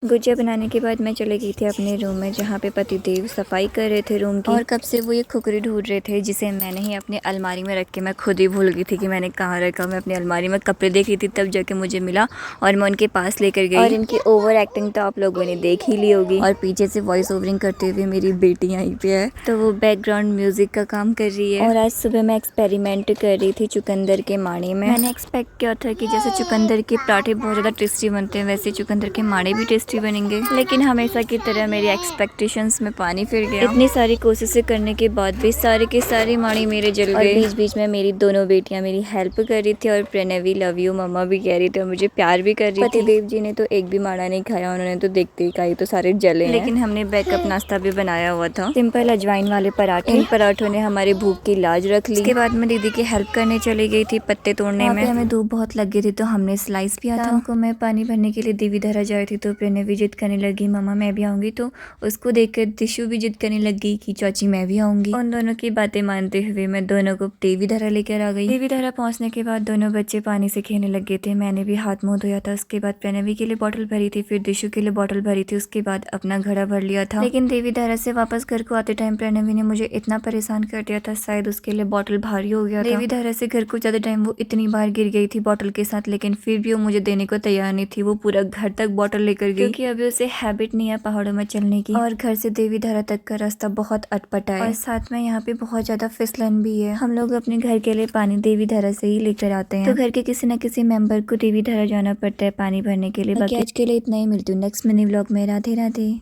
गुजिया बनाने के बाद मैं चली गई थी अपने रूम में, जहाँ पे पतिदेव सफाई कर रहे थे रूम की। और कब से वो ये खुकरी ढूंढ रहे थे जिसे मैंने ही अपनी अलमारी में रख के मैं खुद ही भूल गई थी कि मैंने कहाँ रखा। मैं अपनी अलमारी में कपड़े देख रही थी, तब जाके मुझे मिला और मैं उनके पास लेकर गई। और इनकी ओवर एक्टिंग तो आप लोगों ने देख ही ली होगी। और पीछे से वॉइस ओवरिंग करते हुए मेरी बेटी यहीं पे है, तो वो बैकग्राउंड म्यूजिक का काम कर रही है। और आज सुबह मैं एक्सपेरिमेंट कर रही थी चुकंदर के माणे में। मैंने एक्सपेक्ट किया था कि जैसे चुकंदर के पराठे बहुत ज्यादा टेस्टी बनते हैं, वैसे चुकंदर के माणे भी टेस्टी बनेंगे। लेकिन हमेशा की तरह मेरी एक्सपेक्टेशंस में पानी फिर गया। इतनी सारी कोशिशें करने के बाद भी सारे के सारे माणी मेरे जल गए। बीच बीच में मेरी दोनों बेटियां मेरी हेल्प कर रही थी और प्रणवी लव यू मम्मा भी कह रही थी और मुझे प्यार भी कर रही थी। पतिदेव जी ने तो एक भी माड़ा नहीं खाया, उन्होंने तो देखते ही खाई तो सारे जले हैं। लेकिन हमने बैकअप नाश्ता भी बनाया हुआ था, सिंपल अजवाइन वाले पराठे। इन पराठों ने हमारी भूख की लाज रख ली। उसके बाद मैं दीदी की हेल्प करने चली गई थी पत्ते तोड़ने में। हमें धूप बहुत लग गई थी तो हमने स्लाइस भी आता को मैं पानी भरने के लिए देवी धरा जा रही थी, तो प्रणवी जिद करने लगी मम्मा मैं भी आऊंगी। तो उसको देखकर दिशु भी जिद करने लग गई कि चाची मैं भी आऊंगी। उन दोनों की बातें मानते हुए मैं दोनों को देवी धरा लेकर आ गई। देवी धरा पहुंचने के बाद दोनों बच्चे पानी से खेलने लग गए थे। मैंने भी हाथ मुंह धोया था, उसके बाद प्रणवी के लिए बॉटल भरी थी, फिर दिशु के लिए बॉटल भरी थी, उसके बाद अपना घड़ा भर लिया था। लेकिन देवी धरा से वापस घर को आते टाइम प्रणवी ने मुझे इतना परेशान कर दिया था, शायद उसके लिए बॉटल भारी हो गया था। देवी धरा से घर को जाते टाइम वो इतनी बार गिर गई थी बॉटल के साथ, लेकिन फिर भी वो मुझे देने को तैयार नहीं थी। वो पूरा घर तक बॉटल लेकर गई, क्योंकि अभी उसे हैबिट नहीं है पहाड़ों में चलने की। और घर से देवी धरा तक का रास्ता बहुत अटपटा है और साथ में यहाँ पे बहुत ज्यादा फिसलन भी है। हम लोग अपने घर के लिए पानी देवी धरा से ही लेकर आते हैं, तो घर के किसी न किसी मेंबर को देवी धरा जाना पड़ता है पानी भरने के लिए। बाकी आज के लिए इतना ही, मिलती हूँ नेक्स्ट मिनी व्लॉग में। राधे राधे।